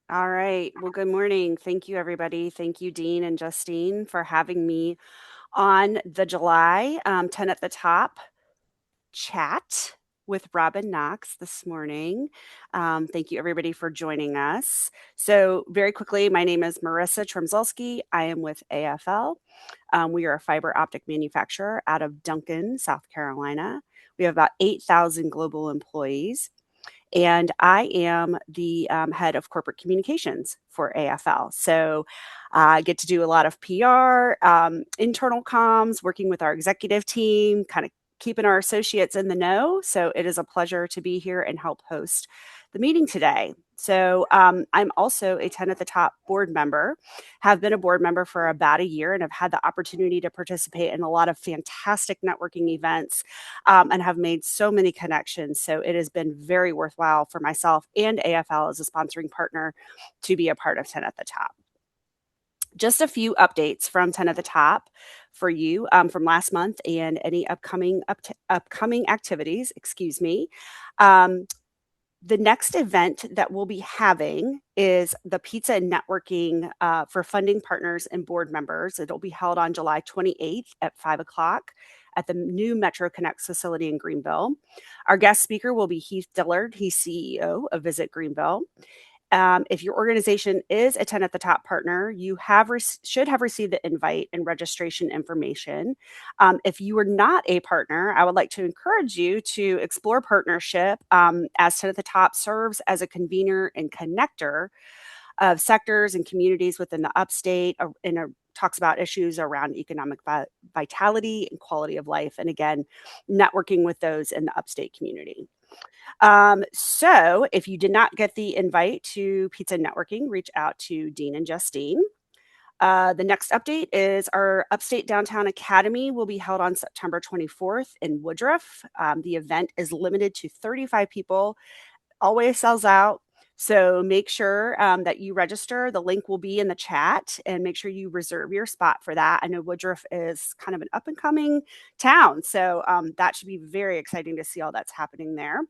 All right. Well, good morning. Thank you, everybody. Thank you, Dean and Justine, for having me on the July 10 at the top chat with Robyn Knox this morning. Thank you, everybody, for joining us. So, very quickly, my name is Marissa Tremzalski. I am with AFL. We are a fiber optic manufacturer out of Duncan, South Carolina. We have about 8,000 global employees and I am the head of corporate communications for AFL. So I get to do a lot of PR, internal comms, working with our executive team, kind of keeping our associates in the know. So it is a pleasure to be here and help host the meeting today. So I'm also a 10 at the top board member, have been a board member for about a year and have had the opportunity to participate in a lot of fantastic networking events and have made so many connections. So it has been very worthwhile for myself and AFL as a sponsoring partner to be a part of 10 at the top. Just a few updates from 10 at the top for you from last month and any upcoming activities, excuse me. The next event that we'll be having is the Pizza and Networking for funding partners and board members. It'll be held on July 28th at 5 o'clock at the new Metro Connects facility in Greenville. Our guest speaker will be Heath Dillard. He's CEO of Visit Greenville. If your organization is a 10 at the top partner, you should have received the invite and registration information. If you are not a partner, I would like to encourage you to explore partnership as 10 at the top serves as a convener and connector of sectors and communities within the upstate and talks about issues around economic vitality and quality of life. And again, networking with those in the upstate community. So if you did not get the invite to Pizza Networking, reach out to Dean and Justine. The next update is our Upstate Downtown Academy will be held on September 24th in Woodruff. The event is limited to 35 people, always sells out. So make sure that you register. The link will be in the chat and make sure you reserve your spot for that. I know Woodruff is kind of an up and coming town. So that should be very exciting to see all that's happening there.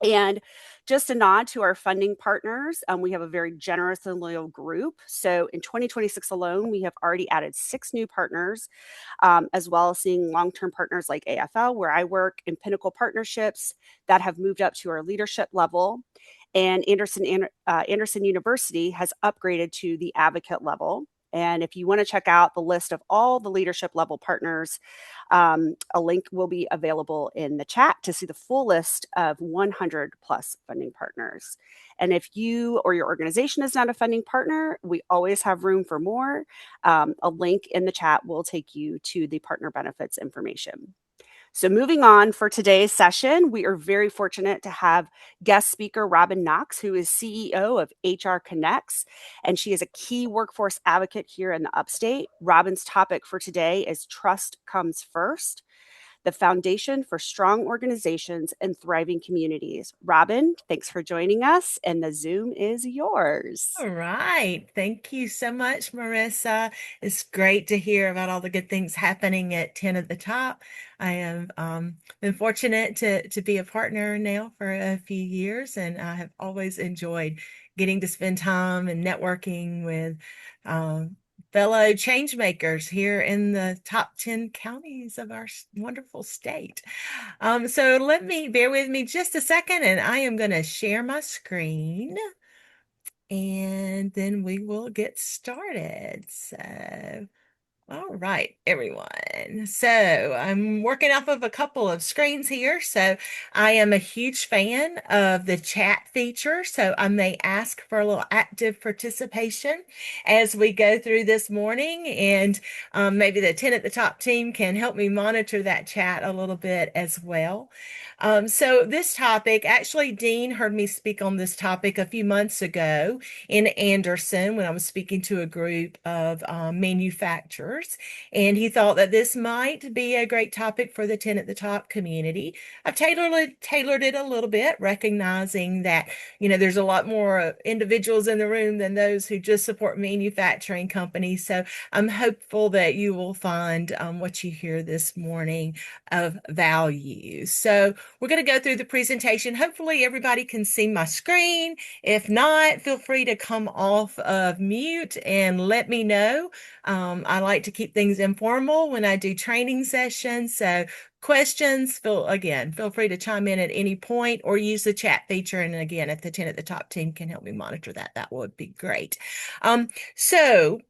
And just a nod to our funding partners, we have a very generous and loyal group. So in 2026 alone, we have already added 6 new partners, as well as seeing long-term partners like AFL, where I work, in Pinnacle Partnerships that have moved up to our leadership level. And Anderson University has upgraded to the advocate level. And if you want to check out the list of all the leadership level partners, a link will be available in the chat to see the full list of 100 plus funding partners. And if you or your organization is not a funding partner, we always have room for more. A link in the chat will take you to the partner benefits information. So moving on for today's session, we are very fortunate to have guest speaker Robyn Knox, who is CEO of HR Connects, and she is a key workforce advocate here in the upstate. Robyn's topic for today is Trust Comes First, the foundation for strong organizations and thriving communities. Robyn, thanks for joining us, and the Zoom is yours. All right. Thank you so much, Marissa. It's great to hear about all the good things happening at 10 at the top. I have been fortunate to be a partner now for a few years, and I have always enjoyed getting to spend time and networking with fellow change makers here in the top 10 counties of our wonderful state. So let me bear with me just a second, and I am going to share my screen and then we will get started. So, all right, everyone. So I'm working off of a couple of screens here. So I am a huge fan of the chat feature. So I may ask for a little active participation as we go through this morning. And maybe the 10 at the top team can help me monitor that chat a little bit as well. So this topic, actually, Dean heard me speak on this topic a few months ago in Anderson when I was speaking to a group of manufacturers. leaders, and he thought that this might be a great topic for the 10 at the Top community. I've tailored it a little bit, recognizing that, there's a lot more individuals in the room than those who just support manufacturing companies. So I'm hopeful that you will find what you hear this morning of value. So we're going to go through the presentation. Hopefully everybody can see my screen. If not, feel free to come off of mute and let me know. I like to keep things informal when I do training sessions. So questions, feel free to chime in at any point or use the chat feature. And again, if the 10 at the Top team can help me monitor that, that would be great. So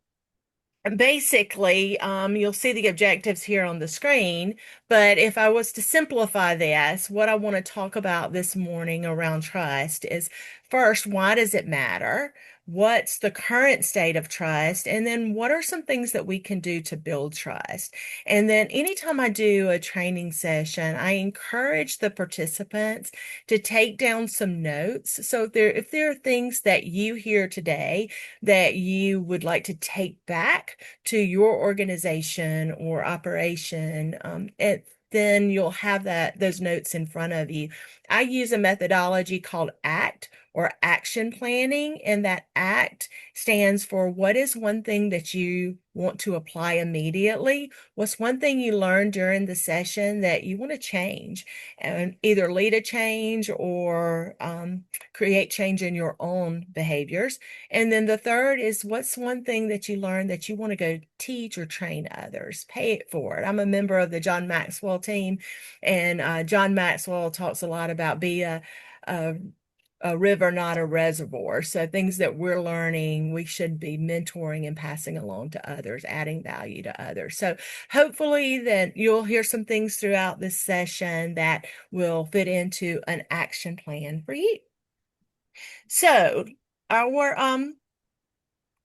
basically, you'll see the objectives here on the screen, but if I was to simplify this, what I want to talk about this morning around trust is first, why does it matter? What's the current state of trust? And then what are some things that we can do to build trust? And then anytime I do a training session, I encourage the participants to take down some notes. So if there are things that you hear today that you would like to take back to your organization or operation, then you'll have those notes in front of you. I use a methodology called ACT, or action planning, and that ACT stands for what is one thing that you want to apply immediately? What's one thing you learned during the session that you want to change, and either lead a change or create change in your own behaviors? And then the third is what's one thing that you learned that you want to go teach or train others? Pay it forward. I'm a member of the John Maxwell team, and John Maxwell talks a lot about a a river, not a reservoir. So things that we're learning, we should be mentoring and passing along to others, adding value to others. So hopefully that you'll hear some things throughout this session that will fit into an action plan for you. So our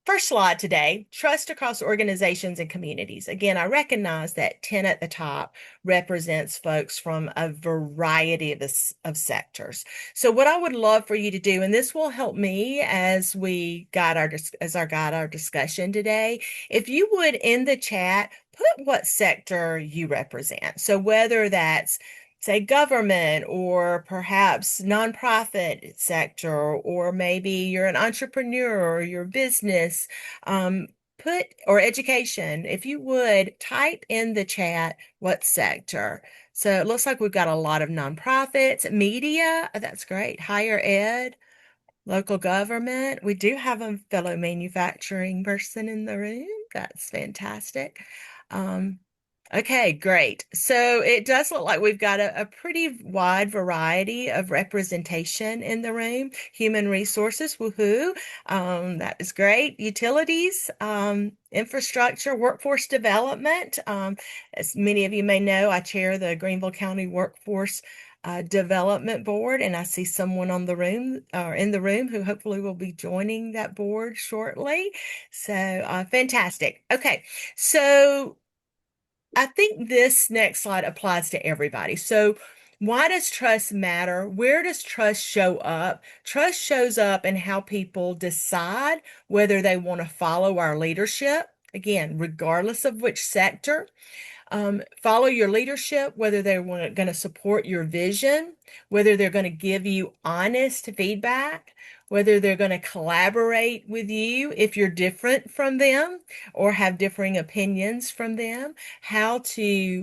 first slide today, trust across organizations and communities. Again, I recognize that 10 at the Top represents folks from a variety of sectors. So what I would love for you to do, and this will help me as we guide our discussion today, if you would in the chat, put what sector you represent. So whether that's say government or perhaps nonprofit sector, or maybe you're an entrepreneur or your business, or education, if you would type in the chat what sector. So it looks like we've got a lot of nonprofits, media, that's great, higher ed, local government. We do have a fellow manufacturing person in the room. That's fantastic. Um, okay, great. So it does look like we've got a pretty wide variety of representation in the room. Human resources, woohoo. That is great. Utilities, infrastructure, workforce development. As many of you may know, I chair the Greenville County Workforce Development Board, and I see someone on the room or in the room who hopefully will be joining that board shortly. So fantastic. Okay, so I think this next slide applies to everybody. So why does trust matter? Where does trust show up? Trust shows up in how people decide whether they want to follow our leadership. Again, regardless of which sector. Follow your leadership, whether they're going to support your vision, whether they're going to give you honest feedback, whether they're going to collaborate with you if you're different from them or have differing opinions from them,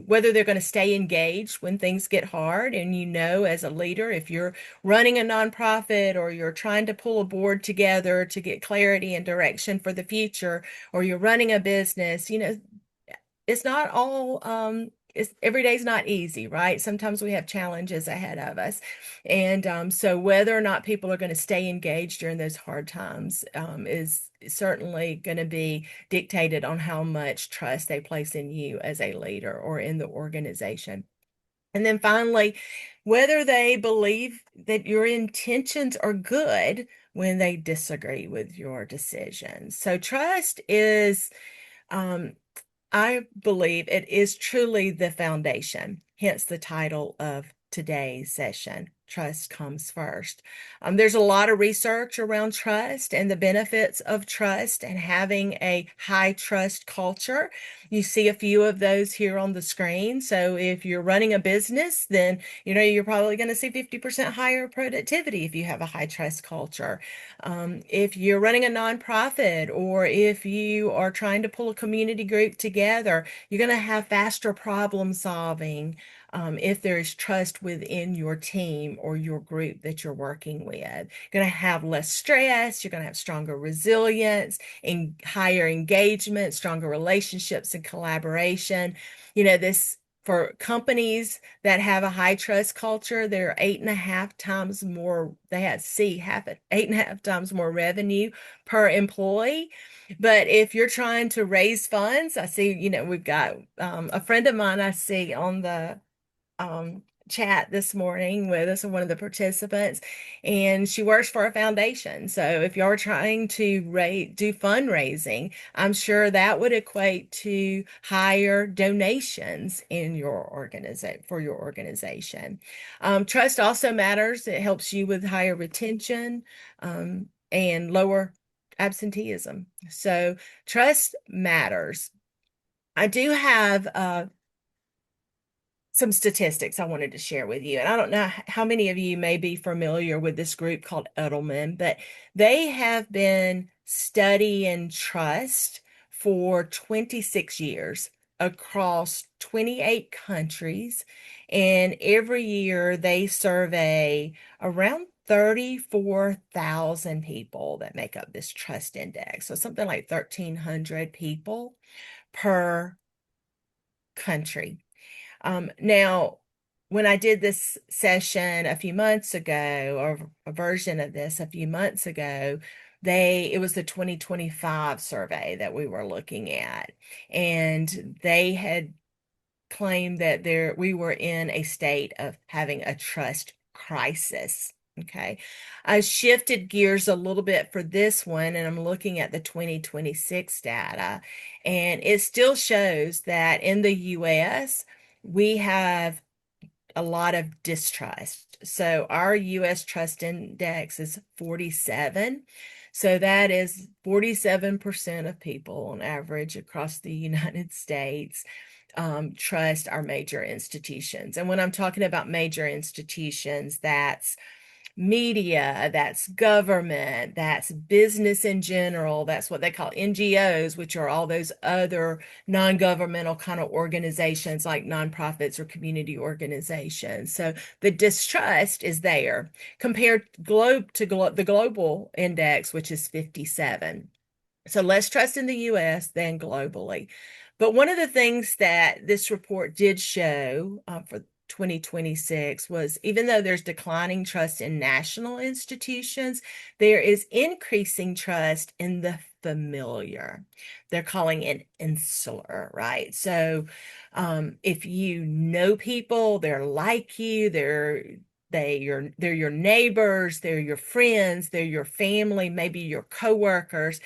whether they're going to stay engaged when things get hard. And as a leader, if you're running a nonprofit or you're trying to pull a board together to get clarity and direction for the future, or you're running a business, it's not all every day's not easy, right? Sometimes we have challenges ahead of us. And so whether or not people are going to stay engaged during those hard times is certainly going to be dictated on how much trust they place in you as a leader or in the organization. And then finally, whether they believe that your intentions are good when they disagree with your decisions. So trust is I believe it is truly the foundation, hence the title of today's session, trust comes first. There's a lot of research around trust and the benefits of trust and having a high trust culture. You see a few of those here on the screen. So if you're running a business, then you're probably going to see 50% higher productivity if you have a high trust culture. If you're running a nonprofit or if you are trying to pull a community group together, you're going to have faster problem solving if there's trust within your team or your group that you're working with. You're going to have less stress, you're going to have stronger resilience and higher engagement, stronger relationships and collaboration. This for companies that have a high trust culture, they're 8.5 times more, they have see half 8.5 times more revenue per employee. But if you're trying to raise funds, I see, we've got a friend of mine I see on the chat this morning with us, one of the participants, and she works for a foundation. So if you're trying to do fundraising, I'm sure that would equate to higher donations in your organization for your organization. Trust also matters. It helps you with higher retention and lower absenteeism. So trust matters. I do have some statistics I wanted to share with you. And I don't know how many of you may be familiar with this group called Edelman, but they have been studying trust for 26 years across 28 countries. And every year they survey around 34,000 people that make up this trust index. So something like 1,300 people per country. Now, when I did this session a few months ago, or a version of this a few months ago, it was the 2025 survey that we were looking at, and they had claimed that we were in a state of having a trust crisis. Okay. I shifted gears a little bit for this one, and I'm looking at the 2026 data, and it still shows that in the US, we have a lot of distrust. So our US trust index is 47. So that is 47% of people on average across the United States trust our major institutions. And when I'm talking about major institutions, that's media, that's government, that's business in general, that's what they call NGOs, which are all those other non-governmental kind of organizations like nonprofits or community organizations. So the distrust is there compared the global index, which is 57. So less trust in the US than globally. But one of the things that this report did show for 2026 was even though there's declining trust in national institutions, there is increasing trust in the familiar. They're calling it insular, right? So if you know people, they're like you, they're your neighbors, they're your friends, they're your family, maybe your coworkers,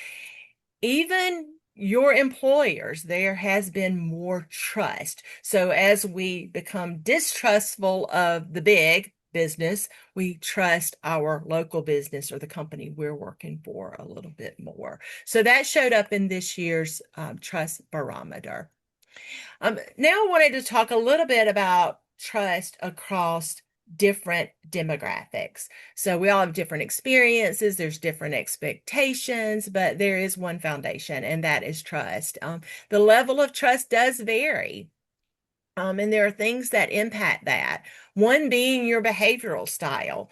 even your employers, there has been more trust. So as we become distrustful of the big business, we trust our local business or the company we're working for a little bit more. So that showed up in this year's trust barometer. Now I wanted to talk a little bit about trust across different demographics. So we all have different experiences, there's different expectations, but there is one foundation, and that is trust. The level of trust does vary. And there are things that impact that. One being your behavioral style.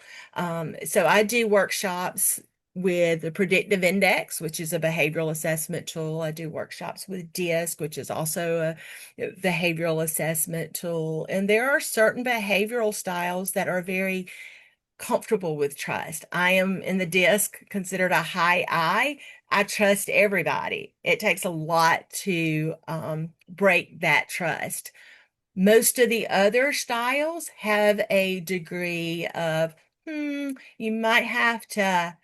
So I do workshops with the predictive index, which is a behavioral assessment tool. I do workshops with DISC, which is also a behavioral assessment tool. And there are certain behavioral styles that are very comfortable with trust. I am in the DISC considered a high I. I trust everybody. It takes a lot to break that trust. Most of the other styles have a degree of, you might have to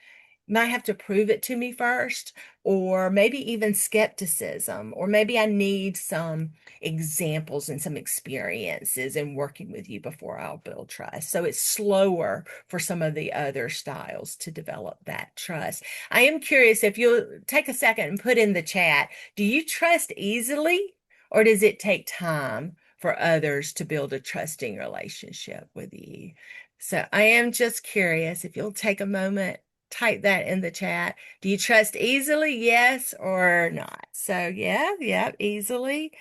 might have to prove it to me first, or maybe even skepticism, or maybe I need some examples and some experiences in working with you before I'll build trust. So it's slower for some of the other styles to develop that trust. I am curious if you'll take a second and put in the chat, do you trust easily, or does it take time for others to build a trusting relationship with you? So I am just curious if you'll take a moment, type that in the chat. Do you trust easily? Yes or not? So yeah, yeah, easily.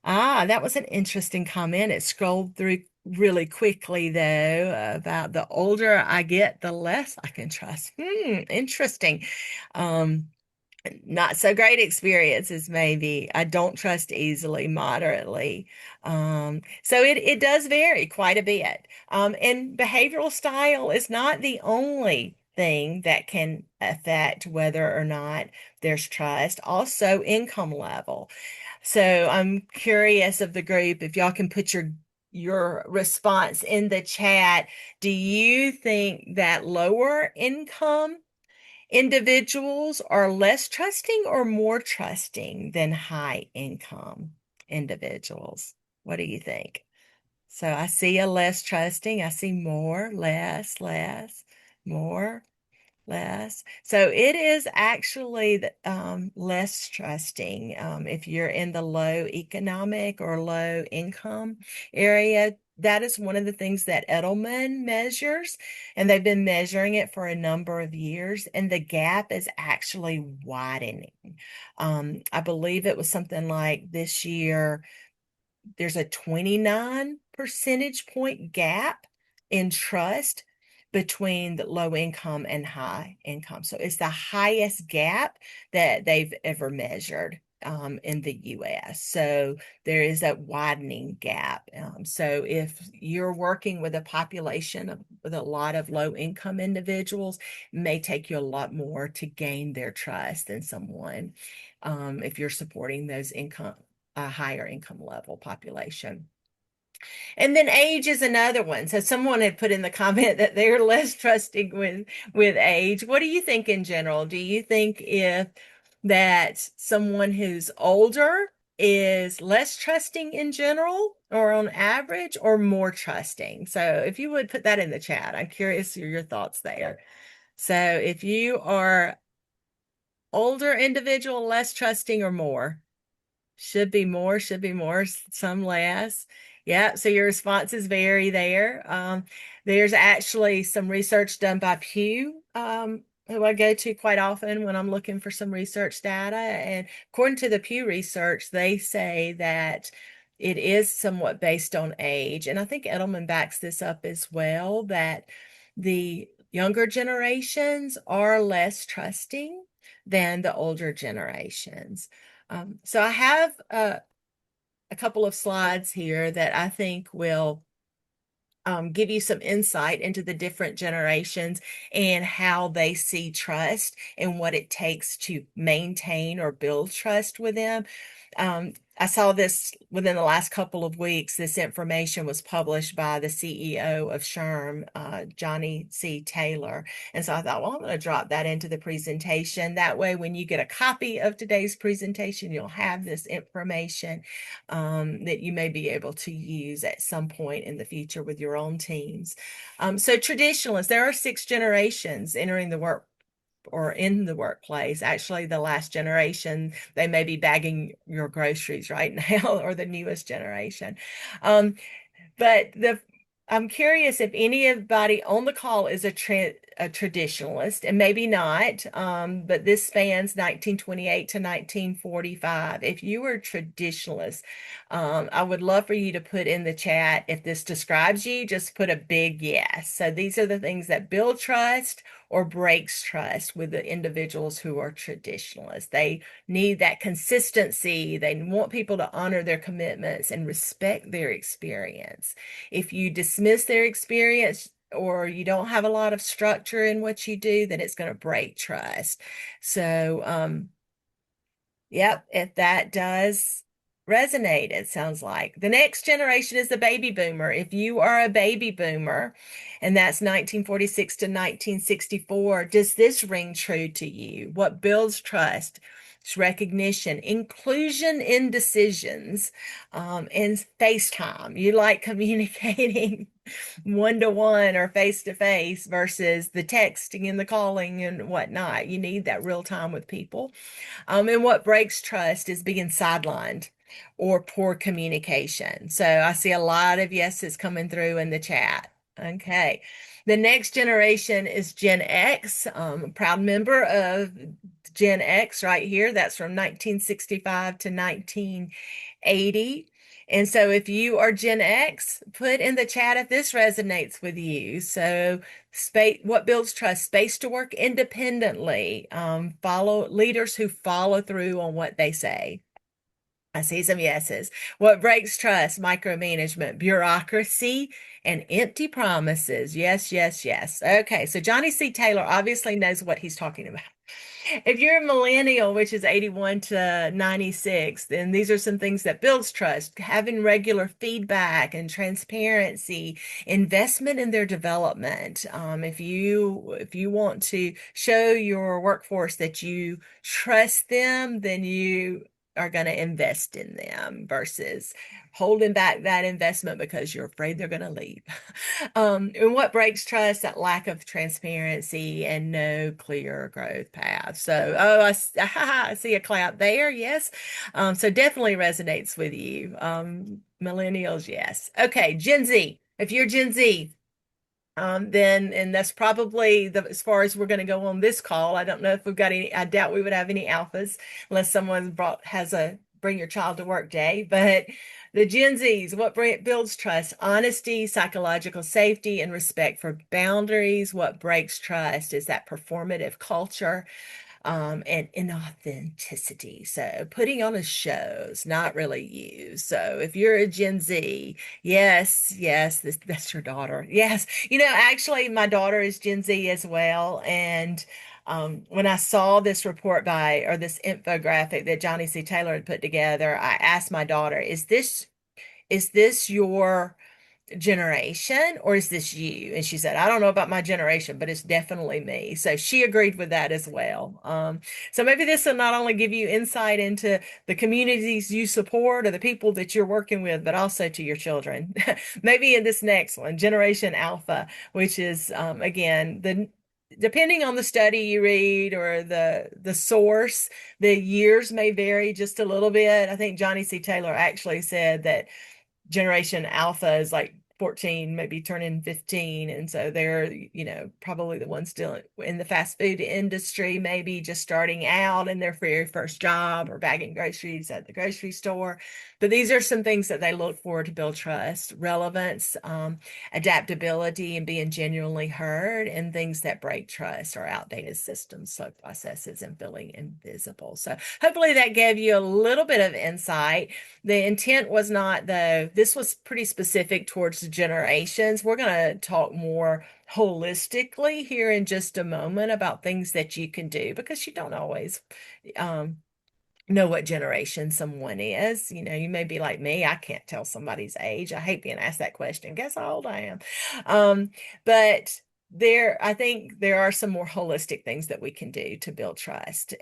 Ah, that was an interesting comment. It scrolled through really quickly though, about the older I get, the less I can trust. Interesting. Um, Not so great experiences, maybe. I don't trust easily, moderately. So it does vary quite a bit. And behavioral style is not the only thing that can affect whether or not there's trust. Also, income level. So I'm curious of the group, if y'all can put your response in the chat. Do you think that lower income individuals are less trusting or more trusting than high income individuals? What do you think? So I see a less trusting, I see more, less, more, less. So it is actually less trusting. If you're in the low economic or low income area, that is one of the things that Edelman measures, and they've been measuring it for a number of years, and the gap is actually widening. I believe it was something like this year there's a 29 percentage point gap in trust between the low income and high income. So it's the highest gap that they've ever measured in the US. So there is that widening gap. So if you're working with a population with a lot of low income individuals, it may take you a lot more to gain their trust than someone if you're supporting those income a higher income level population. And then age is another one. So someone had put in the comment that they're less trusting with age. What do you think in general? Do you think if that someone who's older is less trusting in general or on average, or more trusting? So if you would put that in the chat, I'm curious your thoughts there. So if you are older individual, less trusting or more? Should be more, some less. Yeah, so your responses vary there. There's actually some research done by Pew, who I go to quite often when I'm looking for some research data. And according to the Pew research, they say that it is somewhat based on age. And I think Edelman backs this up as well, that the younger generations are less trusting than the older generations. So I have a couple of slides here that I think will give you some insight into the different generations and how they see trust and what it takes to maintain or build trust with them. I saw this within the last couple of weeks. This information was published by the CEO of SHRM, Johnny C. Taylor. And so I thought, well, I'm going to drop that into the presentation. That way, when you get a copy of today's presentation, you'll have this information that you may be able to use at some point in the future with your own teams. So traditionalists, there are 6 generations entering the work or in the workplace. Actually, the last generation, they may be bagging your groceries right now, or the newest generation. But I'm curious if anybody on the call is a traditionalist, and maybe not, but this spans 1928 to 1945. If you were a traditionalist, I would love for you to put in the chat, if this describes you, just put a big yes. So these are the things that build trust or breaks trust with the individuals who are traditionalists. They need that consistency. They want people to honor their commitments and respect their experience. If you dismiss their experience or you don't have a lot of structure in what you do, then it's going to break trust. So, yep, if that does resonate, it sounds like. The next generation is the baby boomer. If you are a baby boomer, and that's 1946 to 1964, does this ring true to you? What builds trust? It's recognition, inclusion in decisions, and FaceTime. You like communicating one to one or face to face versus the texting and the calling and whatnot. You need that real time with people. And what breaks trust is being sidelined or poor communication. So I see a lot of yeses coming through in the chat. Okay. The next generation is Gen X. A proud member of Gen X right here. That's from 1965 to 1980. And so if you are Gen X, put in the chat if this resonates with you. So space, what builds trust? Space to work independently. Follow leaders who follow through on what they say. I see some yeses. What breaks trust? Micromanagement, bureaucracy, and empty promises. Yes, yes, yes. Okay, so Johnny C. Taylor obviously knows what he's talking about. If you're a millennial, which is 81 to 96, then these are some things that builds trust, having regular feedback and transparency, investment in their development. If you want to show your workforce that you trust them, then you are going to invest in them versus holding back that investment because you're afraid they're going to leave. And what breaks trust? That lack of transparency and no clear growth path. So, I see a clap there. Yes. So definitely resonates with you. Millennials, yes. Okay, Gen Z. If you're Gen Z, then, and that's probably as far as we're going to go on this call. I don't know if we've got any, I doubt we would have any alphas unless someone has a bring your child to work day. But the Gen Zs, what builds trust? Honesty, psychological safety, and respect for boundaries. What breaks trust is that performative culture, and inauthenticity. So putting on a show is not really you. So if you're a Gen Z, yes, yes, that's your daughter. Yes. Actually, my daughter is Gen Z as well. And when I saw this report or this infographic that Johnny C. Taylor had put together, I asked my daughter, is this your generation or is this you? And she said, I don't know about my generation, but it's definitely me. So she agreed with that as well. So maybe this will not only give you insight into the communities you support or the people that you're working with, but also to your children. Maybe in this next one, Generation Alpha, which is again depending on the study you read or the source, the years may vary just a little bit. I think Johnny C. Taylor actually said that Generation Alpha is like 14, maybe turning 15. And so they're, probably the ones still in the fast food industry, maybe just starting out in their very first job or bagging groceries at the grocery store. But these are some things that they look for to build trust, relevance, adaptability, and being genuinely heard, and things that break trust are outdated systems, slow processes, and feeling invisible. So hopefully that gave you a little bit of insight. The intent was not, though, this was pretty specific towards the generations. We're going to talk more holistically here in just a moment about things that you can do because you don't always um, know what generation someone is. You may be like me. I can't tell somebody's age. I hate being asked that question. Guess how old I am. But I think there are some more holistic things that we can do to build trust.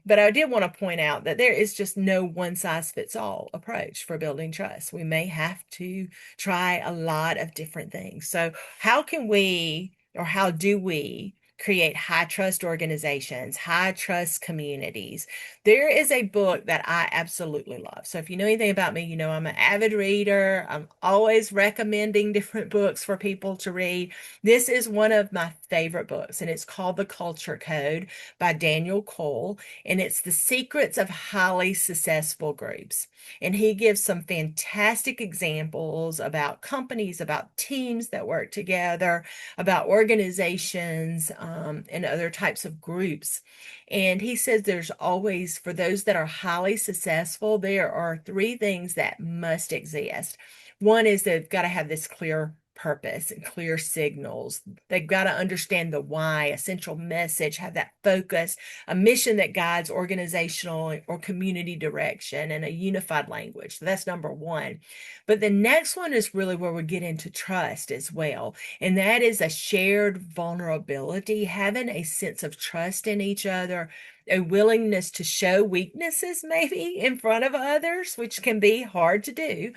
But I did want to point out that there is just no one size fits all approach for building trust. We may have to try a lot of different things. So how do we create high trust organizations, high trust communities? There is a book that I absolutely love. So if you know anything about me, you know I'm an avid reader. I'm always recommending different books for people to read. This is one of my favorite books, and it's called The Culture Code by Daniel Cole, and it's the secrets of highly successful groups. And he gives some fantastic examples about companies, about teams that work together, about organizations, and other types of groups. And he says there's always, for those that are highly successful, there are three things that must exist. One is they've got to have this clear purpose and clear signals. They've got to understand the why, a central message, have that focus, a mission that guides organizational or community direction, and a unified language. So that's number one. But the next one is really where we get into trust as well. And that is a shared vulnerability, having a sense of trust in each other, a willingness to show weaknesses maybe in front of others, which can be hard to do.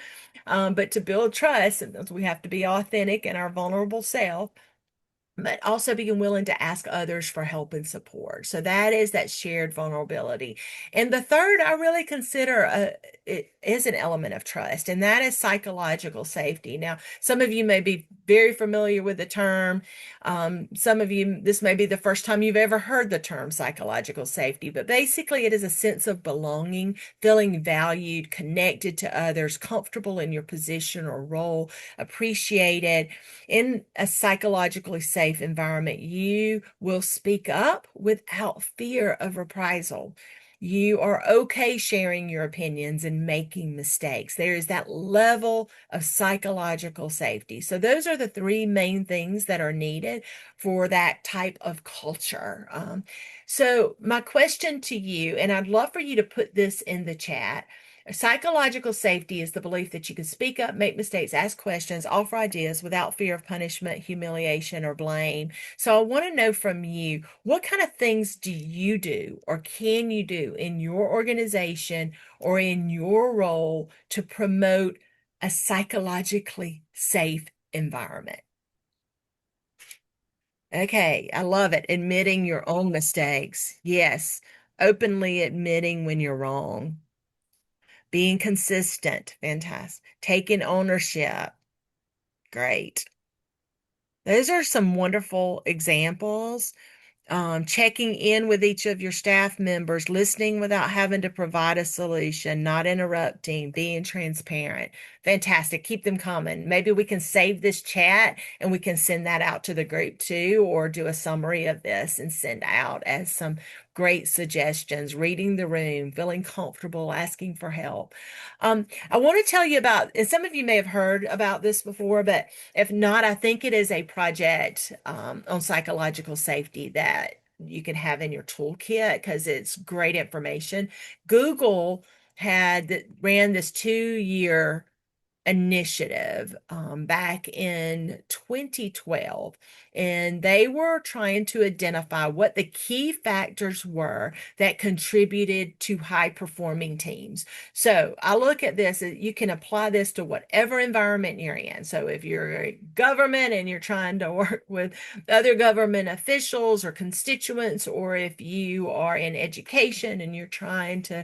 But to build trust, we have to be authentic in our vulnerable self, but also being willing to ask others for help and support. So that is that shared vulnerability. And the third, I really consider it is an element of trust, and that is psychological safety. Now, some of you may be very familiar with the term. Some of you, this may be the first time you've ever heard the term psychological safety, but basically it is a sense of belonging, feeling valued, connected to others, comfortable in your position or role, appreciated. In a psychologically safe environment, you will speak up without fear of reprisal. You are okay sharing your opinions and making mistakes. There is that level of psychological safety. So, those are the three main things that are needed for that type of culture. So, my question to you, and I'd love for you to put this in the chat. Psychological safety is the belief that you can speak up, make mistakes, ask questions, offer ideas without fear of punishment, humiliation, or blame. So I want to know from you, what kind of things do you do or can you do in your organization or in your role to promote a psychologically safe environment? Okay, I love it. Admitting your own mistakes. Yes, openly admitting when you're wrong. Being consistent, fantastic. Taking ownership, great. Those are some wonderful examples. Checking in with each of your staff members, listening without having to provide a solution, not interrupting, being transparent. Fantastic. Keep them coming. Maybe we can save this chat and we can send that out to the group too, or do a summary of this and send out as some great suggestions. Reading the room, feeling comfortable, asking for help. I want to tell you about, and some of you may have heard about this before, but if not, I think it is a project on psychological safety that you can have in your toolkit because it's great information. Google ran this 2 year initiative back in 2012, and they were trying to identify what the key factors were that contributed to high performing teams. So I look at this, you can apply this to whatever environment you're in. So if you're a government and you're trying to work with other government officials or constituents, or if you are in education and you're trying to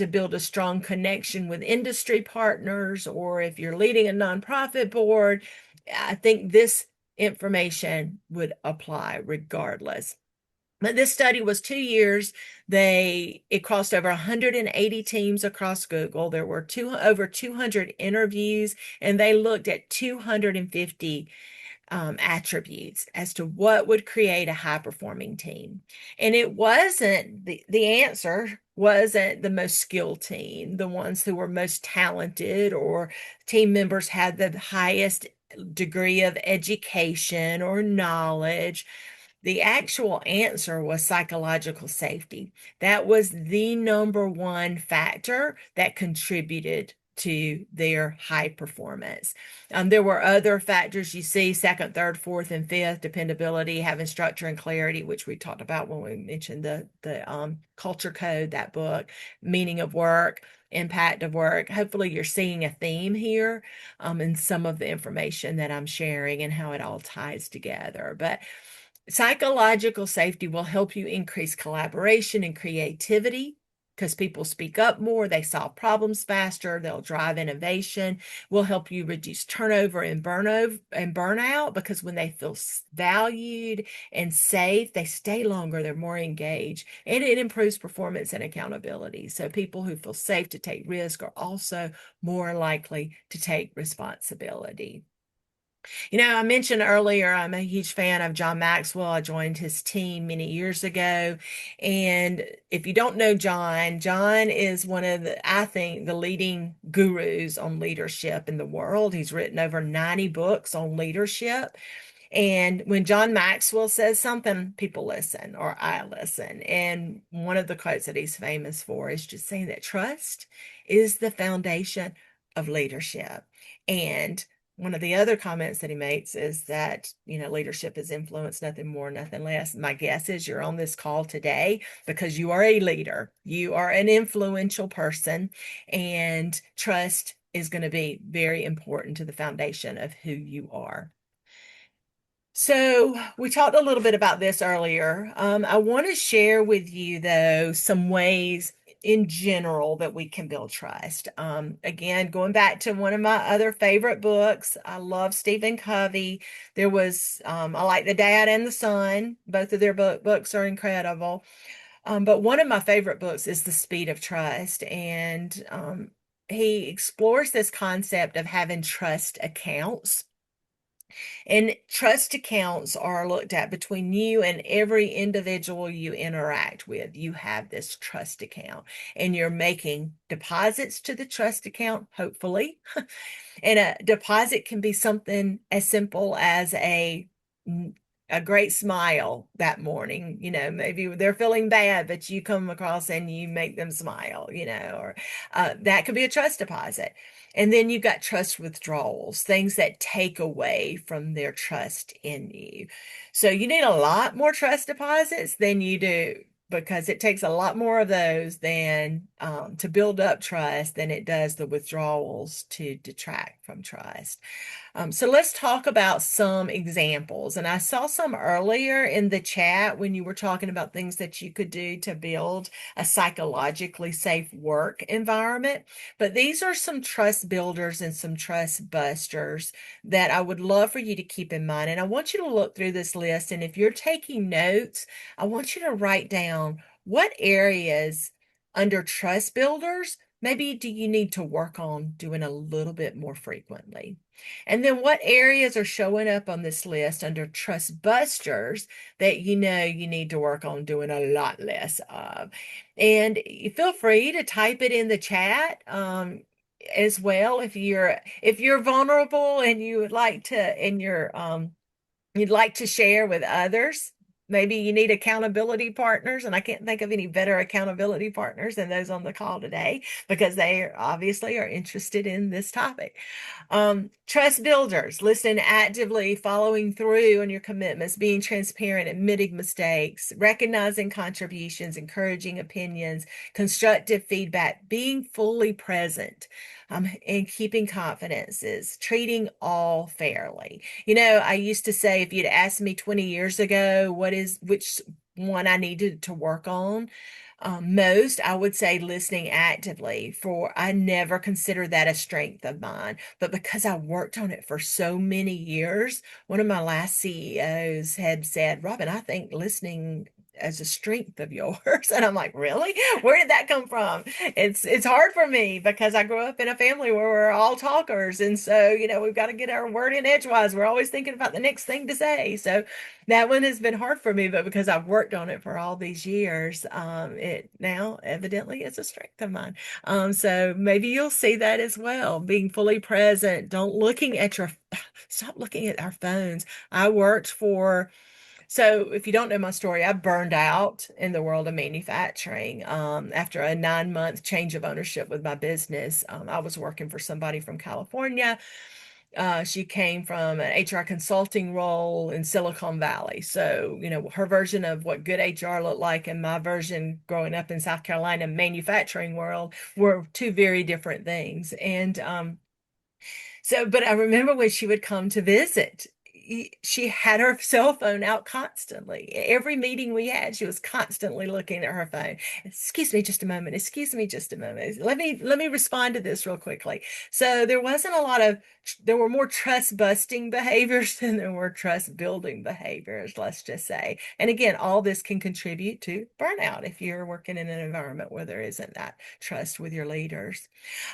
build a strong connection with industry partners, or if you're leading a nonprofit board, I think this information would apply regardless. But this study was 2 years. It crossed over 180 teams across Google. There were over 200 interviews, and they looked at 250 attributes as to what would create a high performing team. And it wasn't the answer wasn't the most skilled team, the ones who were most talented, or team members had the highest degree of education or knowledge. The actual answer was psychological safety. That was the number one factor that contributed to their high performance. There were other factors you see: second, third, fourth, and fifth: dependability, having structure and clarity, which we talked about when we mentioned the culture code, that book, meaning of work, impact of work. Hopefully, you're seeing a theme here in some of the information that I'm sharing and how it all ties together. But psychological safety will help you increase collaboration and creativity because people speak up more, they solve problems faster, they'll drive innovation, will help you reduce turnover and burnout because when they feel valued and safe, they stay longer, they're more engaged, and it improves performance and accountability. So people who feel safe to take risk are also more likely to take responsibility. I mentioned earlier I'm a huge fan of John Maxwell. I joined his team many years ago. And if you don't know John, John is one of I think, the leading gurus on leadership in the world. He's written over 90 books on leadership. And when John Maxwell says something, people listen, or I listen. And one of the quotes that he's famous for is just saying that trust is the foundation of leadership. And one of the other comments that he makes is that, leadership is influence, nothing more, nothing less. My guess is you're on this call today because you are a leader, you are an influential person, and trust is going to be very important to the foundation of who you are. So, we talked a little bit about this earlier. I want to share with you, though, some ways in general that we can build trust. Again, going back to one of my other favorite books, I love Stephen Covey. I like The Dad and the Son. Both of their books are incredible. But one of my favorite books is The Speed of Trust. And he explores this concept of having trust accounts, and trust accounts are looked at between you and every individual you interact with. You have this trust account, and you're making deposits to the trust account, hopefully. And a deposit can be something as simple as a great smile that morning. Maybe they're feeling bad, but you come across and you make them smile, or that could be a trust deposit. And then you've got trust withdrawals, things that take away from their trust in you. So you need a lot more trust deposits than you do, because it takes a lot more of those than to build up trust than it does the withdrawals to detract from trust. So let's talk about some examples. And I saw some earlier in the chat when you were talking about things that you could do to build a psychologically safe work environment. But these are some trust builders and some trust busters that I would love for you to keep in mind. And I want you to look through this list. And if you're taking notes, I want you to write down what areas under trust builders maybe do you need to work on doing a little bit more frequently. And then what areas are showing up on this list under trust busters that you know you need to work on doing a lot less of. And you feel free to type it in the chat. As well, if you're vulnerable and you would like to, and you'd like to share with others. Maybe you need accountability partners, and I can't think of any better accountability partners than those on the call today, because they obviously are interested in this topic. Trust builders: listen actively, following through on your commitments, being transparent, admitting mistakes, recognizing contributions, encouraging opinions, constructive feedback, being fully present, and keeping confidences, treating all fairly. I used to say, if you'd asked me 20 years ago which one I needed to work on most, I would say listening actively. For I never considered that a strength of mine, but because I worked on it for so many years, one of my last CEOs had said, "Robyn, I think listening as a strength of yours." And I'm like, really? Where did that come from? It's hard for me because I grew up in a family where we're all talkers. And so, we've got to get our word in edgewise. We're always thinking about the next thing to say. So that one has been hard for me, but because I've worked on it for all these years, it now evidently is a strength of mine. So maybe you'll see that as well. Being fully present, don't looking at your, stop looking at our phones. I worked for So, if you don't know my story, I burned out in the world of manufacturing after a 9-month change of ownership with my business. I was working for somebody from California. She came from an HR consulting role in Silicon Valley. So, her version of what good HR looked like and my version growing up in South Carolina manufacturing world were two very different things. And but I remember when she would come to visit, she had her cell phone out constantly. Every meeting we had, she was constantly looking at her phone. Excuse me just a moment. Excuse me just a moment. Let me respond to this real quickly. So there were more trust busting behaviors than there were trust building behaviors, let's just say. And again, all this can contribute to burnout if you're working in an environment where there isn't that trust with your leaders.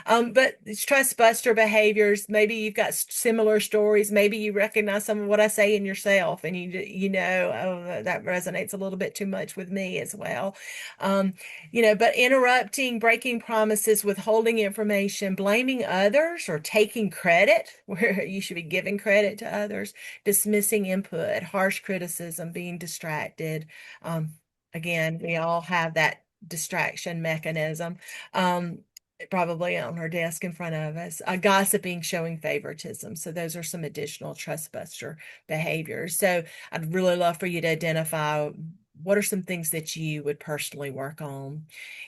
But it's trust buster behaviors, maybe you've got similar stories. Maybe you recognize some of what I say in yourself, and you know, oh, that resonates a little bit too much with me as well. Um, but interrupting, breaking promises, withholding information, blaming others or taking credit where you should be giving credit to others, dismissing input, harsh criticism, being distracted. Um, Again, we all have that distraction mechanism. Um, Probably on her desk in front of us. Gossiping, showing favoritism. So those are some additional trust buster behaviors. So I'd really love for you to identify what are some things that you would personally work on.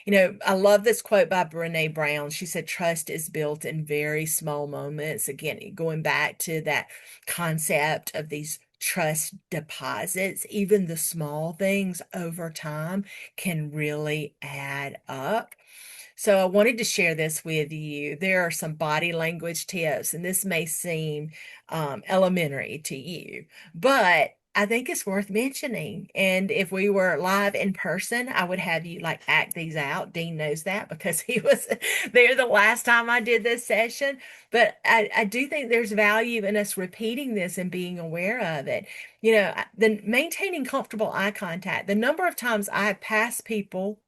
I love this quote by Brene Brown. She said, trust is built in very small moments. Again, going back to that concept of these trust deposits, even the small things over time can really add up. So I wanted to share this with you. There are some body language tips, and this may seem elementary to you, but I think it's worth mentioning. And if we were live in person, I would have you like act these out. Dean knows that because he was there the last time I did this session. But I do think there's value in us repeating this and being aware of it. The maintaining comfortable eye contact, the number of times I have passed people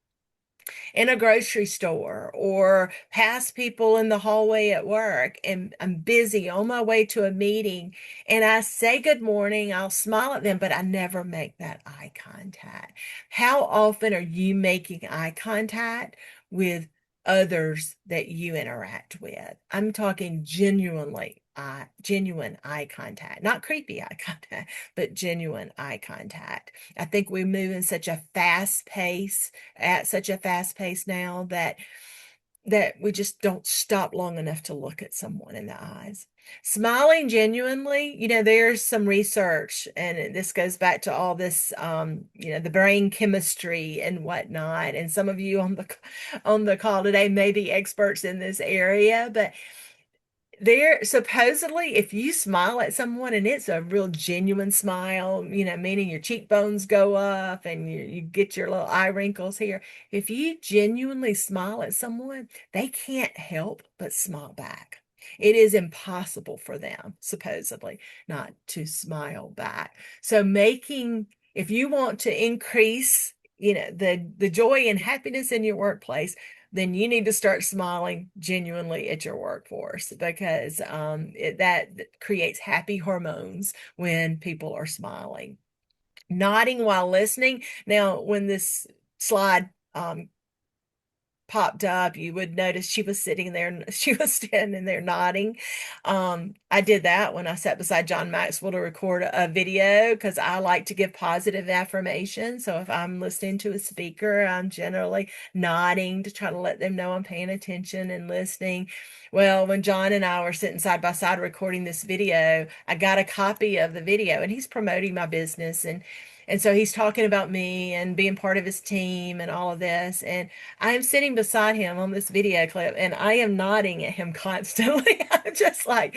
in a grocery store or pass people in the hallway at work and I'm busy on my way to a meeting and I say good morning, I'll smile at them, but I never make that eye contact. How often are you making eye contact with others that you interact with? I'm talking genuine eye contact, not creepy eye contact, but genuine eye contact. I think we move in such a fast pace at such a fast pace now that we just don't stop long enough to look at someone in the eyes. Smiling genuinely, there's some research, and this goes back to all this, the brain chemistry and whatnot. And some of you on the call today may be experts in this area, but there, supposedly, if you smile at someone and it's a real genuine smile, meaning your cheekbones go up and you get your little eye wrinkles here. If you genuinely smile at someone, they can't help but smile back. It is impossible for them, supposedly, not to smile back. So if you want to increase, the joy and happiness in your workplace, then you need to start smiling genuinely at your workforce because that creates happy hormones when people are smiling. Nodding while listening. Now, when this slide popped up, you would notice she was sitting there, she was standing there nodding. I did that when I sat beside John Maxwell to record a video because I like to give positive affirmation. So if I'm listening to a speaker, I'm generally nodding to try to let them know I'm paying attention and listening. Well, when John and I were sitting side by side recording this video, I got a copy of the video and he's promoting my business and so he's talking about me and being part of his team and all of this. And I am sitting beside him on this video clip and I am nodding at him constantly. I'm just like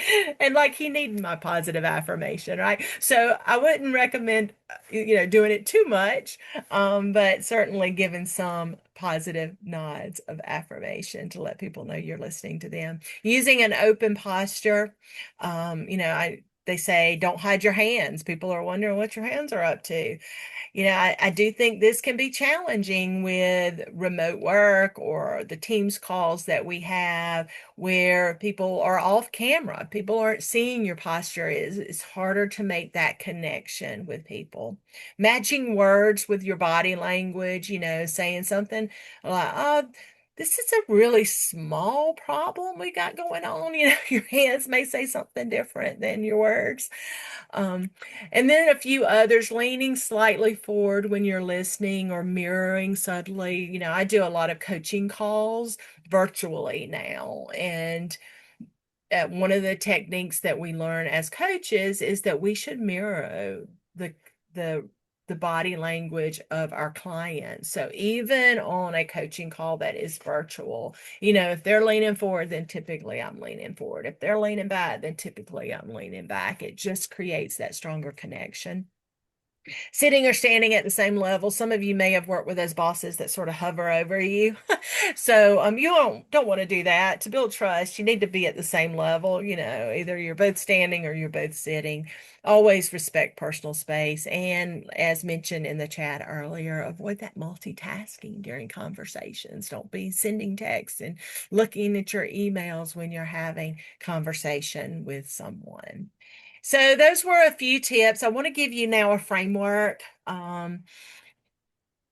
he needed my positive affirmation, right? So I wouldn't recommend, doing it too much, but certainly giving some positive nods of affirmation to let people know you're listening to them. Using an open posture, they say don't hide your hands. People are wondering what your hands are up to. I do think this can be challenging with remote work or the Teams calls that we have where people are off camera. People aren't seeing your posture. It's harder to make that connection with people. Matching words with your body language, saying something like, oh, this is a really small problem we got going on. Your hands may say something different than your words. Um, and then a few others, leaning slightly forward when you're listening or mirroring subtly. I do a lot of coaching calls virtually now, and one of the techniques that we learn as coaches is that we should mirror the the the body language of our clients. So even on a coaching call that is virtual, if they're leaning forward, then typically I'm leaning forward. If they're leaning back, then typically I'm leaning back. It just creates that stronger connection. Sitting or standing at the same level. Some of you may have worked with those bosses that sort of hover over you. So you don't want to do that. To build trust, you need to be at the same level. Either you're both standing or you're both sitting. Always respect personal space. And as mentioned in the chat earlier, avoid that multitasking during conversations. Don't be sending texts and looking at your emails when you're having conversation with someone. So those were a few tips. I want to give you now a framework.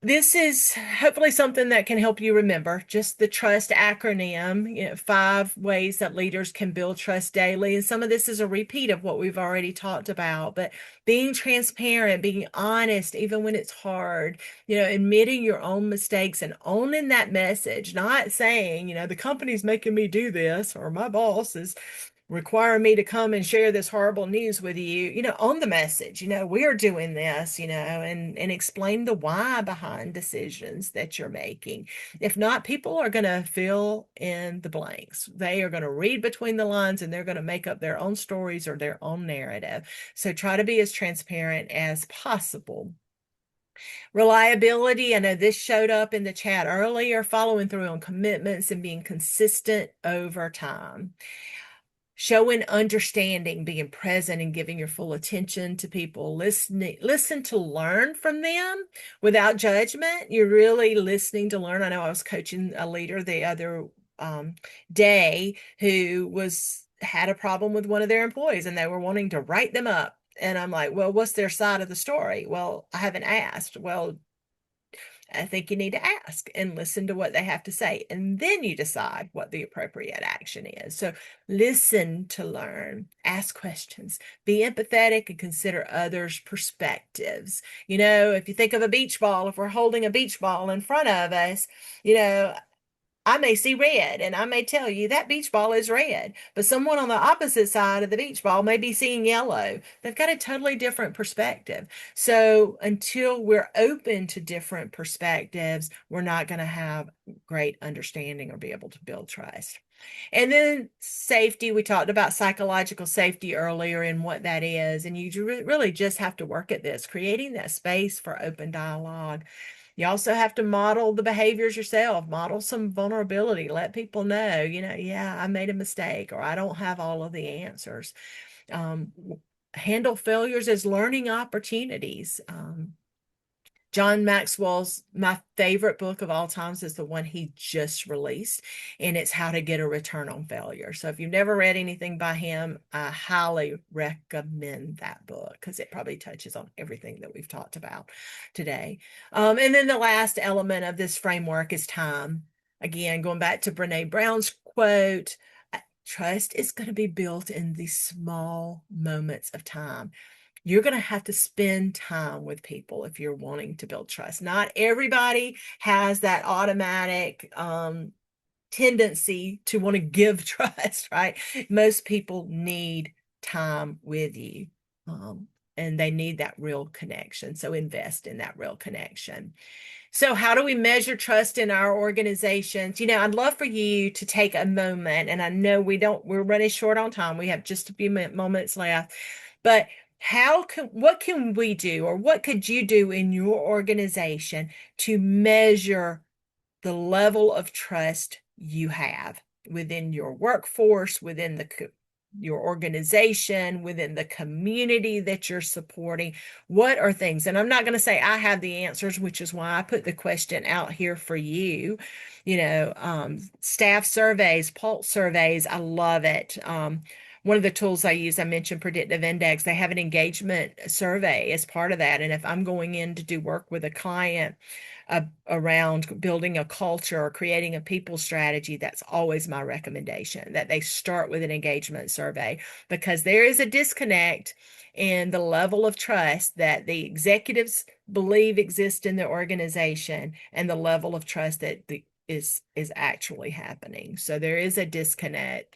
This is hopefully something that can help you remember just the trust acronym, 5 ways that leaders can build trust daily. And some of this is a repeat of what we've already talked about, but being transparent, being honest, even when it's hard, admitting your own mistakes and owning that message, not saying, the company's making me do this or my boss is require me to come and share this horrible news with you, on the message, we are doing this, and explain the why behind decisions that you're making. If not, people are going to fill in the blanks. They are going to read between the lines and they're going to make up their own stories or their own narrative. So try to be as transparent as possible. Reliability, I know this showed up in the chat earlier, following through on commitments and being consistent over time. Showing understanding, being present and giving your full attention to people, listen to learn from them without judgment. You're really listening to learn. I know I was coaching a leader the other day who had a problem with one of their employees and they were wanting to write them up. And I'm like, well, what's their side of the story? Well, I haven't asked. Well, I think you need to ask and listen to what they have to say, and then you decide what the appropriate action is. So listen to learn, ask questions, be empathetic, and consider others' perspectives. If you think of a beach ball, if we're holding a beach ball in front of us, I may see red and I may tell you that beach ball is red, but someone on the opposite side of the beach ball may be seeing yellow. They've got a totally different perspective. So until we're open to different perspectives, we're not going to have great understanding or be able to build trust. And then safety, we talked about psychological safety earlier and what that is. And you really just have to work at this, creating that space for open dialogue. You also have to model the behaviors yourself, model some vulnerability, let people know, yeah, I made a mistake or I don't have all of the answers. Um, Handle failures as learning opportunities. John Maxwell's, my favorite book of all times is the one he just released, and it's How to Get a Return on Failure. So if you've never read anything by him, I highly recommend that book because it probably touches on everything that we've talked about today. And then the last element of this framework is time. Again, going back to Brene Brown's quote, trust is going to be built in these small moments of time. You're going to have to spend time with people if you're wanting to build trust. Not everybody has that automatic tendency to want to give trust, right? Most people need time with you. And they need that real connection. So invest in that real connection. So, how do we measure trust in our organizations? I'd love for you to take a moment, and I know we're running short on time. We have just a few moments left, but what can we do, or what could you do in your organization to measure the level of trust you have within your workforce, within your organization, within the community that you're supporting? What are things? And I'm not going to say I have the answers, which is why I put the question out here for you. Staff surveys, pulse surveys, I love it. One of the tools I use, I mentioned Predictive Index. They have an engagement survey as part of that. And if I'm going in to do work with a client around building a culture or creating a people strategy, that's always my recommendation, that they start with an engagement survey, because there is a disconnect in the level of trust that the executives believe exists in the organization and the level of trust that the is actually happening. So there is a disconnect.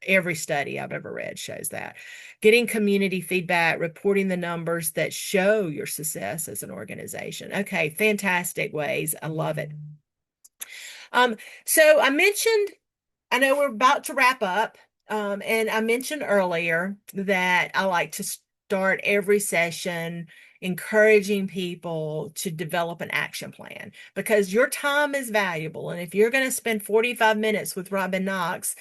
Every study I've ever read shows that. Getting community feedback, reporting the numbers that show your success as an organization. Okay, fantastic ways. I love it. Um, so I know we're about to wrap up, and I mentioned earlier that I like to start every session encouraging people to develop an action plan because your time is valuable. And if you're going to spend 45 minutes with Robyn Knox,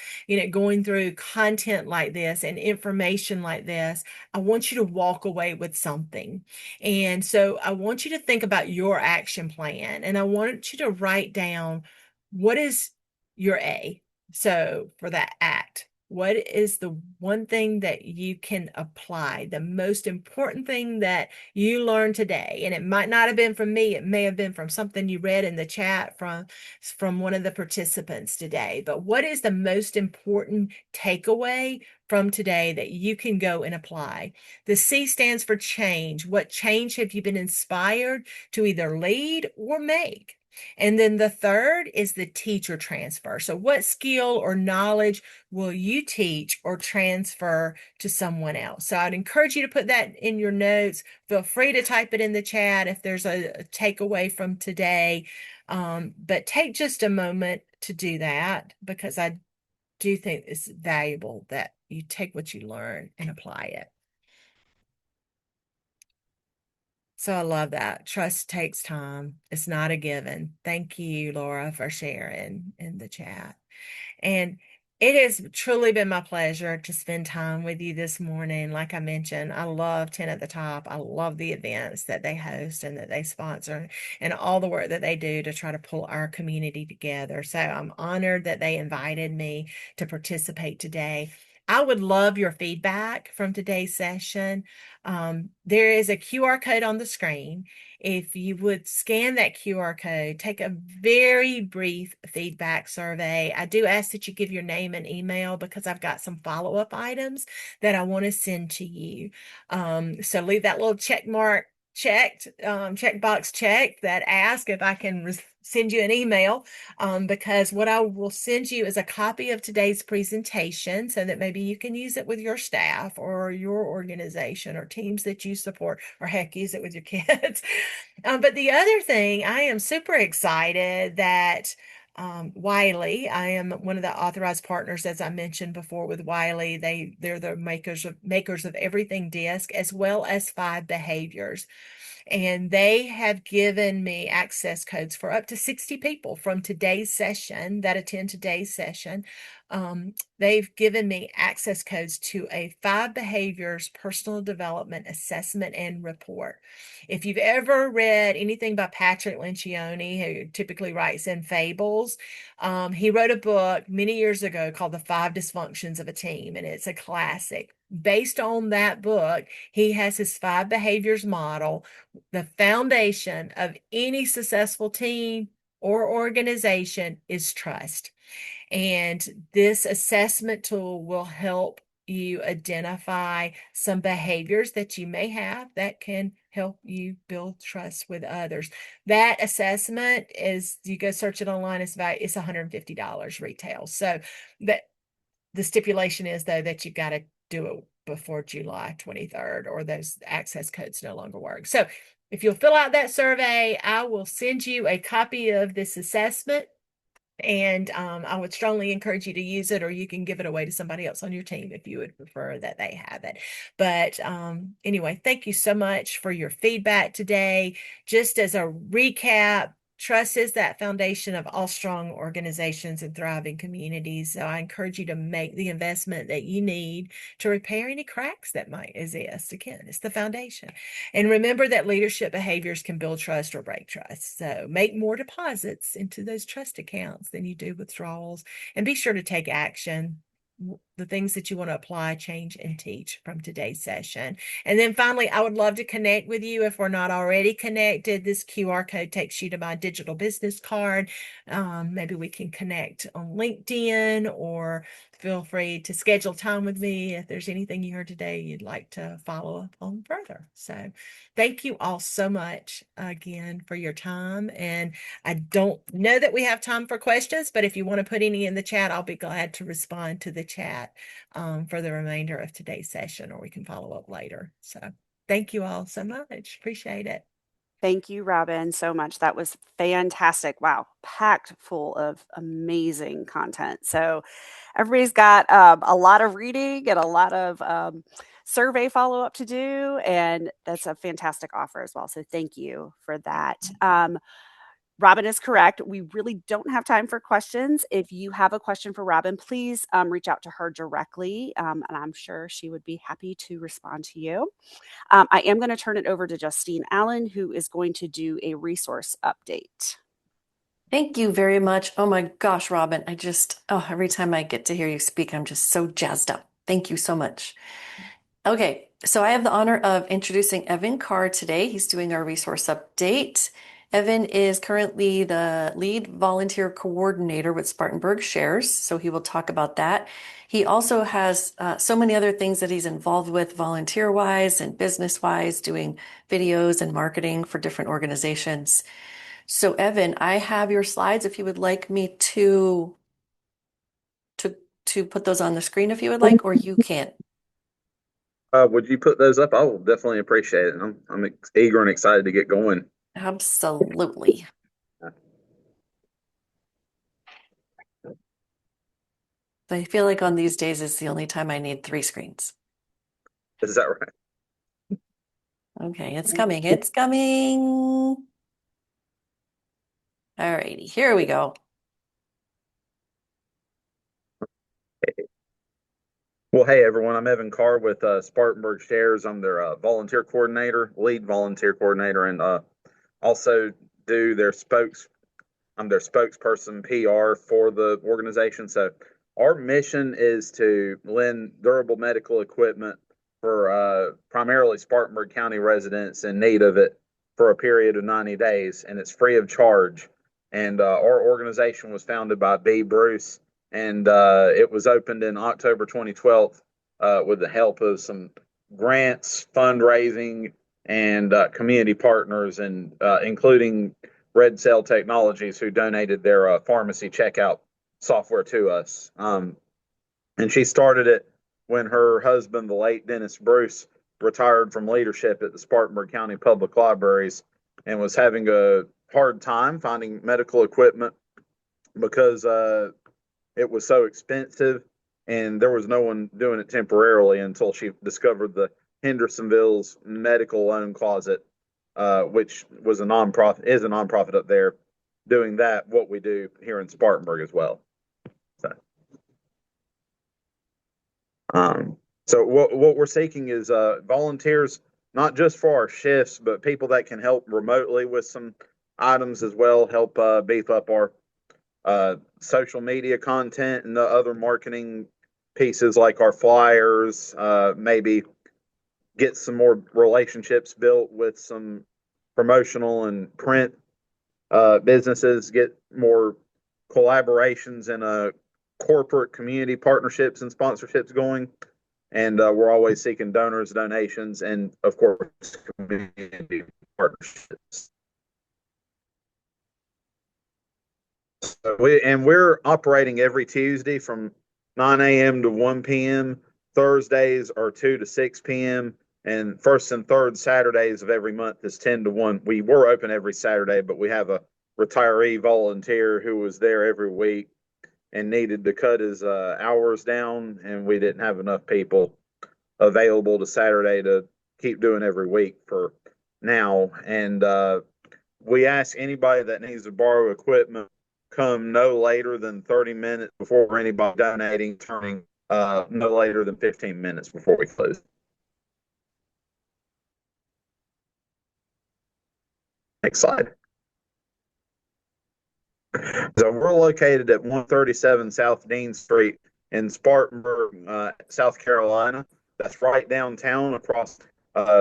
going through content like this and information like this, I want you to walk away with something. And so I want you to think about your action plan and I want you to write down what is your A. So for that act, what is the one thing that you can apply, the most important thing that you learned today? And it might not have been from me, it may have been from something you read in the chat from one of the participants today. But what is the most important takeaway from today that you can go and apply? The C stands for change. What change have you been inspired to either lead or make? And then the third is the teacher transfer. So, what skill or knowledge will you teach or transfer to someone else? So, I'd encourage you to put that in your notes. Feel free to type it in the chat if there's a takeaway from today. But take just a moment to do that because I do think it's valuable that you take what you learn and apply it. So I love that. Trust takes time. It's not a given. Thank you, Laura, for sharing in the chat. And it has truly been my pleasure to spend time with you this morning. Like I mentioned, I love 10 at the Top. I love the events that they host and that they sponsor and all the work that they do to try to pull our community together. So I'm honored that they invited me to participate today. I would love your feedback from today's session. There is a QR code on the screen. If you would scan that QR code, take a very brief feedback survey. I do ask that you give your name and email because I've got some follow-up items that I want to send to you. So leave that little check mark checkbox checked that ask if I can send you an email, because what I will send you is a copy of today's presentation so that maybe you can use it with your staff or your organization or teams that you support, or heck, use it with your kids. But the other thing, I am super excited that Wiley, I am one of the authorized partners, as I mentioned before, with Wiley. They're the makers of Everything Disc, as well as Five Behaviors. And they have given me access codes for up to 60 people from today's session that attend today's session. They've given me access codes to a Five Behaviors personal development assessment and report. If you've ever read anything by Patrick Lencioni, who typically writes in fables, he wrote a book many years ago called The Five Dysfunctions of a Team, and it's a classic. Based on that book, he has his five behaviors model. The foundation of any successful team or organization is trust. And this assessment tool will help you identify some behaviors that you may have that can help you build trust with others. That assessment is, you go search it online, it's $150 retail. So that the stipulation is though that you got to do it before July 23rd or those access codes no longer work. So if you'll fill out that survey, I will send you a copy of this assessment. And I would strongly encourage you to use it, or you can give it away to somebody else on your team if you would prefer that they have it. But anyway, thank you so much for your feedback today. Just as a recap, trust is that foundation of all strong organizations and thriving communities. So I encourage you to make the investment that you need to repair any cracks that might exist. Again, it's the foundation. And remember that leadership behaviors can build trust or break trust. So make more deposits into those trust accounts than you do withdrawals, and be sure to take action. the things that you want to apply, change, and teach from today's session. And then finally, I would love to connect with you if we're not already connected. This QR code takes you to my digital business card. Maybe we can connect on LinkedIn, or feel free to schedule time with me if there's anything you heard today you'd like to follow up on further. So thank you all so much again for your time. And I don't know that we have time for questions, but if you want to put any in the chat, I'll be glad to respond to the chat for the remainder of today's session, or we can follow up later. So thank you all so much. Appreciate it. Thank you, Robyn, so much. That was fantastic. Wow, packed full of amazing content. So everybody's got a lot of reading and a lot of survey follow up to do, and that's a fantastic offer as well. So thank you for that. Robyn is correct. We really don't have time for questions. If you have a question for Robyn, please reach out to her directly, and I'm sure she would be happy to respond to you. I am going to turn it over to Justine Allen, who is going to do a resource update. Thank you very much. Oh my gosh, Robyn, every time I get to hear you speak, I'm just so jazzed up. Thank you so much. Okay, so I have the honor of introducing Evan Carr today. He's doing our resource update. Evan is currently the lead volunteer coordinator with Spartanburg Shares, so he will talk about that. He also has so many other things that he's involved with volunteer-wise and business-wise, doing videos and marketing for different organizations. So Evan, I have your slides if you would like me to to put those on the screen if you would like, or you can. Would you put those up? I will definitely appreciate it. I'm eager and excited to get going. Absolutely. I feel like on these days is the only time I need 3 screens. Is that right? Okay, it's coming. It's coming. All righty, here we go. Well, hey everyone, I'm Evan Carr with Spartanburg Shares. I'm their volunteer coordinator, lead volunteer coordinator, and also do their spokes. I'm their spokesperson PR for the organization. So our mission is to lend durable medical equipment for primarily Spartanburg County residents in need of it for a period of 90 days, and it's free of charge. And our organization was founded by B. Bruce, and it was opened in October 2012 with the help of some grants, fundraising, and community partners, and including Red Cell Technologies, who donated their pharmacy checkout software to us. And she started it when her husband, the late Dennis Bruce, retired from leadership at the Spartanburg County Public Libraries and was having a hard time finding medical equipment because it was so expensive and there was no one doing it temporarily until she discovered the Hendersonville's medical loan closet, which was a nonprofit, is a nonprofit up there doing that, what we do here in Spartanburg as well. So, um, so what we're seeking is volunteers, not just for our shifts, but people that can help remotely with some items as well, help beef up our social media content and the other marketing pieces like our flyers, maybe get some more relationships built with some promotional and print businesses, get more collaborations and corporate community partnerships and sponsorships going. And we're always seeking donors, donations, and of course, community partnerships. So we're operating every Tuesday from 9 a.m. to 1 p.m. Thursdays are 2 to 6 p.m. And first and third Saturdays of every month is 10 to 1. We were open every Saturday, but we have a retiree volunteer who was there every week and needed to cut his hours down, and we didn't have enough people available to Saturday to keep doing every week for now. And we ask anybody that needs to borrow equipment come no later than 30 minutes before anybody donating, turning no later than 15 minutes before we close. Next slide. So we're located at 137 South Dean Street in Spartanburg, South Carolina. That's right downtown across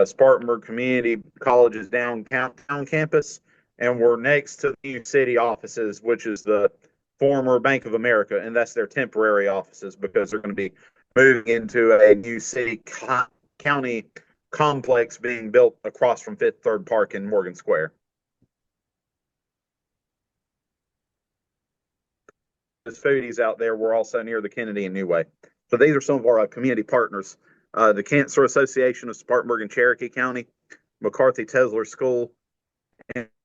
Spartanburg Community College's downtown campus. And we're next to the new city offices, which is the former Bank of America, and that's their temporary offices because they're going to be moving into a new county complex being built across from Fifth Third Park in Morgan Square. As foodies out there, we're also near the Kennedy and New Way. So these are some of our community partners. The Cancer Association of Spartanburg and Cherokee County, McCarthy Tesler School,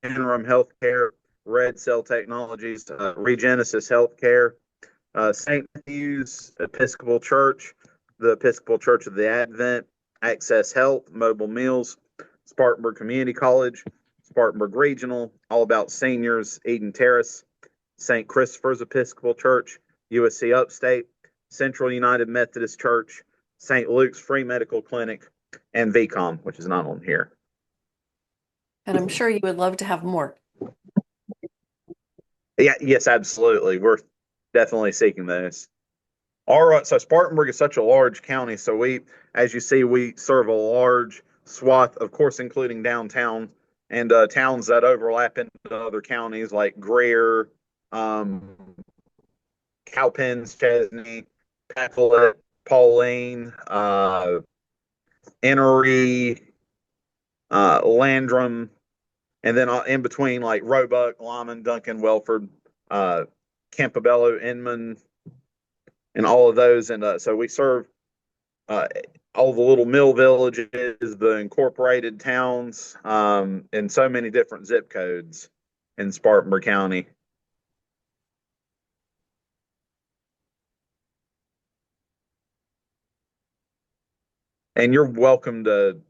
Interim Healthcare, Red Cell Technologies, Regenesis Healthcare, St. Matthew's Episcopal Church, the Episcopal Church of the Advent, Access Health, Mobile Meals, Spartanburg Community College, Spartanburg Regional, All About Seniors, Eden Terrace, St. Christopher's Episcopal Church, USC Upstate, Central United Methodist Church, St. Luke's Free Medical Clinic, and VCOM, which is not on here. And I'm sure you would love to have more. Yeah, yes, absolutely. We're definitely seeking those. So Spartanburg is such a large county, so as you see, we serve a large swath, of course, including downtown and towns that overlap into other counties like Greer, Cowpens, Chesney, Pacolet, Pauline, Enoree, Landrum, and then in between like Roebuck, Lyman, Duncan, Welford, Campobello, Inman, and all of those. And so we serve all the little mill villages, the incorporated towns, and so many different zip codes in Spartanburg County. And you're welcome to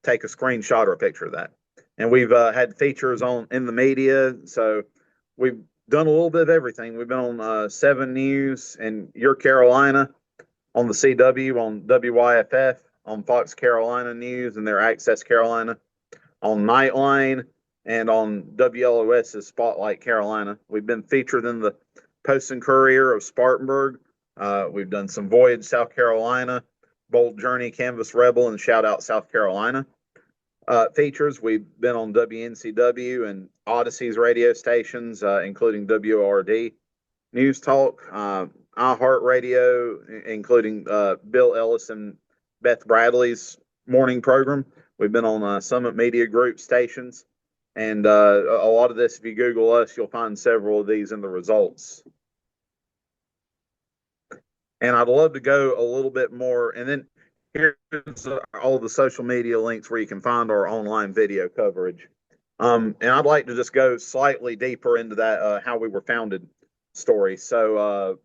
take a screenshot or a picture of that. And we've had features in the media, so we've done a little bit of everything. We've been on 7 News in your Carolina, on the CW, on WYFF, on Fox Carolina News and their Access Carolina, on Nightline, and on WLOS's Spotlight Carolina. We've been featured in the Post and Courier of Spartanburg. We've done some Voyage South Carolina, Bold Journey, Canvas Rebel, and Shout Out South Carolina features. We've been on WNCW and Odyssey's radio stations, including WORD, News Talk, iHeartRadio, including Bill Ellis and Beth Bradley's morning program. We've been on Summit Media Group stations. And a lot of this, if you Google us, you'll find several of these in the results. And I'd love to go a little bit more. And then here's all the social media links where you can find our online video coverage. And I'd like to just go slightly deeper into that, how we were founded story. So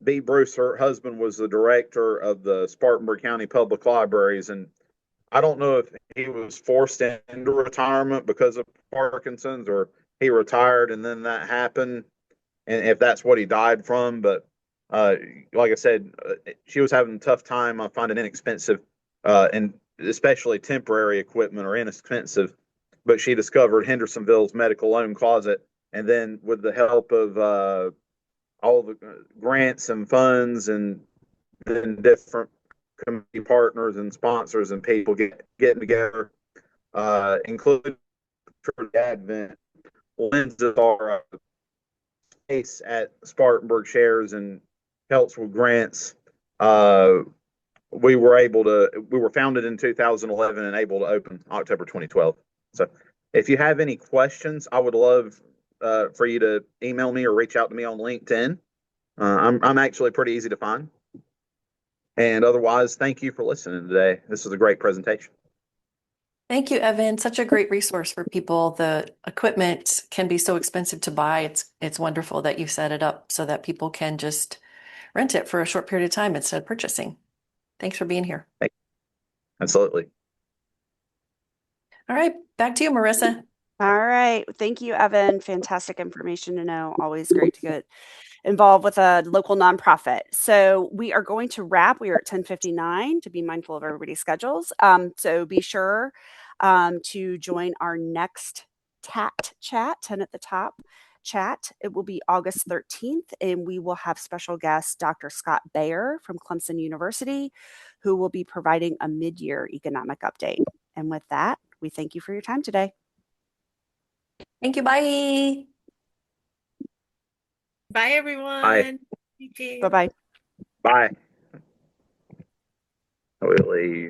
B. Bruce, her husband, was the director of the Spartanburg County Public Libraries. And I don't know if he was forced into retirement because of Parkinson's or he retired and then that happened and if that's what he died from. But like I said, she was having a tough time finding inexpensive and especially temporary equipment or inexpensive. But she discovered Hendersonville's medical loan closet. And then with the help of all the grants and funds and then different community partners and sponsors and people getting together, including Church Advent, lenses our space at Spartanburg Shares and helps with grants. We were founded in 2011 and able to open October 2012. So if you have any questions, I would love for you to email me or reach out to me on LinkedIn. I'm actually pretty easy to find. And otherwise, thank you for listening today. This was a great presentation. Thank you, Evan. Such a great resource for people. The equipment can be so expensive to buy. It's wonderful that you set it up so that people can just rent it for a short period of time instead of purchasing. Thanks for being here. Absolutely. All right, back to you, Marissa. All right. Thank you, Evan. Fantastic information to know. Always great to get involved with a local nonprofit. So we are going to wrap. We are at 10:59 to be mindful of everybody's schedules. So be sure to join our next TATT chat, 10 at the top. chat. It will be August 13th, and we will have special guest Dr. Scott Bayer from Clemson University, who will be providing a mid-year economic update. And with that, we thank you for your time today. Thank you. Bye. Bye, Bye. everyone. Thank you. Bye-bye. Bye. We'll leave.